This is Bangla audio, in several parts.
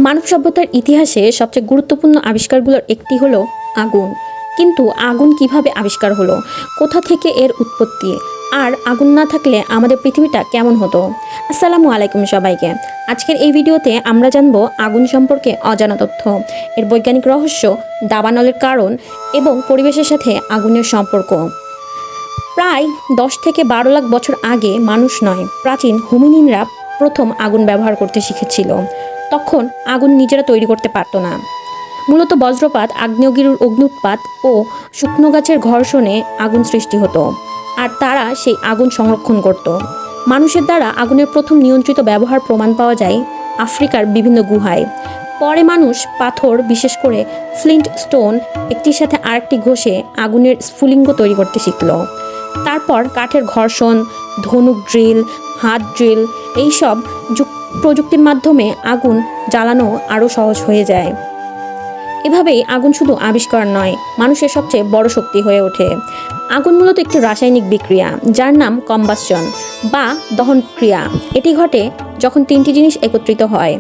মানব সভ্যতার ইতিহাসে সবচেয়ে গুরুত্বপূর্ণ আবিষ্কারগুলোর একটি হলো আগুন। কিন্তু আগুন কিভাবে আবিষ্কার হলো, কোথা থেকে এর উৎপত্তি, আর আগুন না থাকলে আমাদের পৃথিবীটা কেমন হতো? আসসালামু আলাইকুম সবাইকে। আজকের এই ভিডিওতে আমরা জানবো আগুন সম্পর্কে অজানা তথ্য, এর বৈজ্ঞানিক রহস্য, দাবানলের কারণ এবং পরিবেশের সাথে আগুনের সম্পর্ক। প্রায় 10 থেকে 12 লাখ বছর আগে মানুষ নয়, প্রাচীন হোমিনিনরা প্রথম আগুন ব্যবহার করতে শিখেছিল। তখন আগুন নিজেরা তৈরি করতে পারত না। মূলত বজ্রপাত, আগ্নেয়গিরির অগ্নুৎপাত ও শুকনো গাছের ঘর্ষণে আগুন সৃষ্টি হতো, আর তারা সেই আগুন সংরক্ষণ করত। মানুষের দ্বারা আগুনের প্রথম নিয়ন্ত্রিত ব্যবহার প্রমাণ পাওয়া যায় আফ্রিকার বিভিন্ন গুহায়। পরে মানুষ পাথর, বিশেষ করে ফ্লিন্ট স্টোন, একটির সাথে আরেকটি ঘষে আগুনের স্ফুলিঙ্গ তৈরি করতে শিখল। তারপর কাঠের ঘর্ষণ, ধনুক ড্রিল, হাত ড্রিল এইসব প্রযুক্তির মাধ্যমে আগুন জ্বালানো আরও সহজ হয়ে যায়। এভাবেই আগুন শুধু আবিষ্কার নয়, মানুষের সবচেয়ে বড় শক্তি হয়ে ওঠে। আগুন মূলত একটি রাসায়নিক বিক্রিয়া, যার নাম কম্বাসশন বা দহন ক্রিয়া। এটি ঘটে যখন তিনটি জিনিস একত্রিত হয়: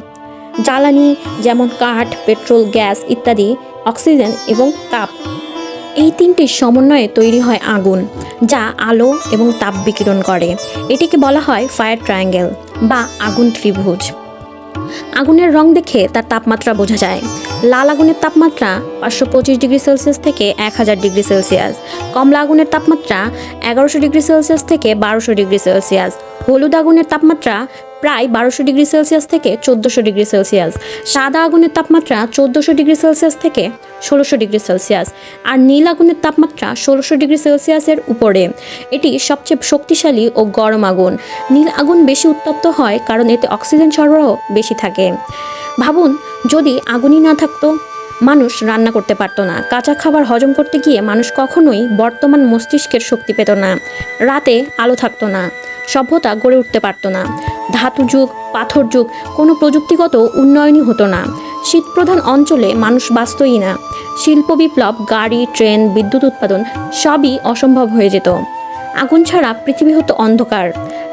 জ্বালানি যেমন কাঠ, পেট্রোল, গ্যাস ইত্যাদি, অক্সিজেন এবং তাপ। এই তিনটির সমন্বয়ে তৈরি হয় আগুন, যা আলো এবং তাপ বিকিরণ করে। এটিকে বলা হয় ফায়ার ট্রায়াঙ্গেল বা আগুন ত্রিভুজ। আগুনের রং দেখে তার তাপমাত্রা বোঝা যায়। লাল আগুনের তাপমাত্রা 525 ডিগ্রি সেলসিয়াস থেকে 1000 ডিগ্রি সেলসিয়াস। কমলা আগুনের তাপমাত্রা 1100 ডিগ্রি সেলসিয়াস থেকে 1200 ডিগ্রি সেলসিয়াস। হলুদ আগুনের তাপমাত্রা প্রায় 1200 ডিগ্রি সেলসিয়াস থেকে 1400 ডিগ্রি সেলসিয়াস। সাদা আগুনের তাপমাত্রা 1400 ডিগ্রি সেলসিয়াস থেকে 1600 ডিগ্রি সেলসিয়াস। আর নীল আগুনের তাপমাত্রা 1600 ডিগ্রি সেলসিয়াসের উপরে। এটি সবচেয়ে শক্তিশালী ও গরম আগুন। নীল আগুন বেশি উত্তপ্ত হয় কারণ এতে অক্সিজেন সরবরাহ বেশি থাকে। ভাবুন, যদি আগুনই না থাকতো, মানুষ রান্না করতে পারতো না। কাঁচা খাবার হজম করতে গিয়ে মানুষ কখনোই বর্তমান মস্তিষ্কের শক্তি পেত না। রাতে আলো থাকতো না, সভ্যতা গড়ে উঠতে পারতো না। ধাতু যুগ, পাথর যুগ, কোনো প্রযুক্তিগত উন্নয়নই হতো না। শীতপ্রধান অঞ্চলে মানুষ বাঁচতই না। শিল্প বিপ্লব, গাড়ি, ট্রেন, বিদ্যুৎ উৎপাদন সবই অসম্ভব হয়ে যেত। আগুন ছাড়া পৃথিবী হতো অন্ধকার,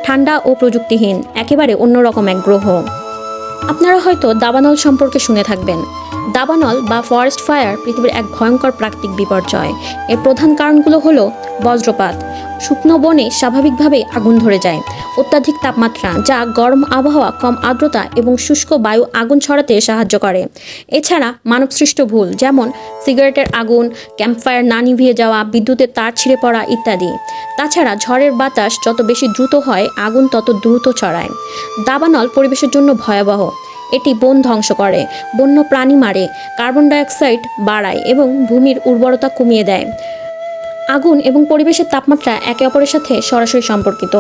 ঠান্ডা ও প্রযুক্তিহীন, একেবারে অন্যরকম এক গ্রহ। আপনারা হয়তো দাবানল সম্পর্কে শুনে থাকবেন। দাবানল বা ফরেস্ট ফায়ার পৃথিবীর এক ভয়ঙ্কর প্রাকৃতিক বিপর্যয়। এর প্রধান কারণগুলো হলো বজ্রপাত, শুকনো বনে স্বাভাবিকভাবেই আগুন ধরে যায়, অত্যাধিক তাপমাত্রা যা গরম আবহাওয়া, কম আর্দ্রতা এবং শুষ্ক বায়ু আগুন ছড়াতে সাহায্য করে। এছাড়া মানবসৃষ্ট ভুল, যেমন সিগারেটের আগুন, ক্যাম্পফায়ার না নিভিয়ে যাওয়া, বিদ্যুতের তার ছিঁড়ে পড়া ইত্যাদি। তাছাড়া ঝড়ের বাতাস যত বেশি দ্রুত হয়, আগুন তত দ্রুত ছড়ায়। দাবানল পরিবেশের জন্য ভয়াবহ। এটি বন ধ্বংস করে, বন্য প্রাণী মারে, কার্বন ডাইঅক্সাইড বাড়ায় এবং ভূমির উর্বরতা কমিয়ে দেয়। আগুন এবং পরিবেশের তাপমাত্রা একে অপরের সাথে সরাসরি সম্পর্কিত।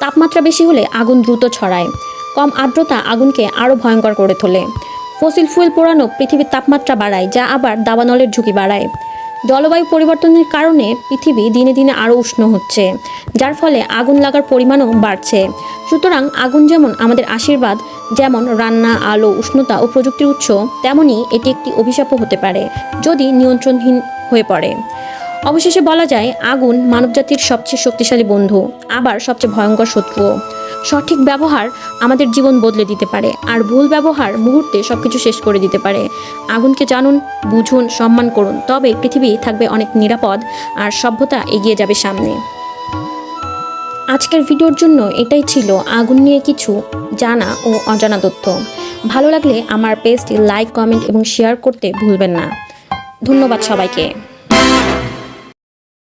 তাপমাত্রা বেশি হলে আগুন দ্রুত ছড়ায়। কম আর্দ্রতা আগুনকে আরও ভয়ঙ্কর করে তোলে। ফসিল ফুয়েল পোড়ানো পৃথিবীর তাপমাত্রা বাড়ায়, যা আবার দাবানলের ঝুঁকি বাড়ায়। জলবায়ু পরিবর্তনের কারণে পৃথিবী দিনে দিনে আরও উষ্ণ হচ্ছে, যার ফলে আগুন লাগার পরিমাণও বাড়ছে। সুতরাং আগুন যেমন আমাদের আশীর্বাদ, যেমন রান্না, আলো, উষ্ণতা ও প্রযুক্তির উৎস, তেমনই এটি একটি অভিশাপও হতে পারে যদি নিয়ন্ত্রণহীন হয়ে পড়ে। অবশেষে বলা যায়, আগুন মানবজাতির সবচেয়ে শক্তিশালী বন্ধু, আবার সবচেয়ে ভয়ঙ্কর শত্রুও। সঠিক ব্যবহার আমাদের জীবন বদলে দিতে পারে, আর ভুল ব্যবহার মুহূর্তে সবকিছু শেষ করে দিতে পারে। আগুনকে জানুন, বুঝুন, সম্মান করুন, তবে পৃথিবী থাকবে অনেক নিরাপদ আর সভ্যতা এগিয়ে যাবে সামনে। আজকের ভিডিওর জন্য এটাই ছিল আগুন নিয়ে কিছু জানা ও অজানা তথ্য। ভালো লাগলে আমার পেজটি লাইক, কমেন্ট এবং শেয়ার করতে ভুলবেন না। ধন্যবাদ সবাইকে।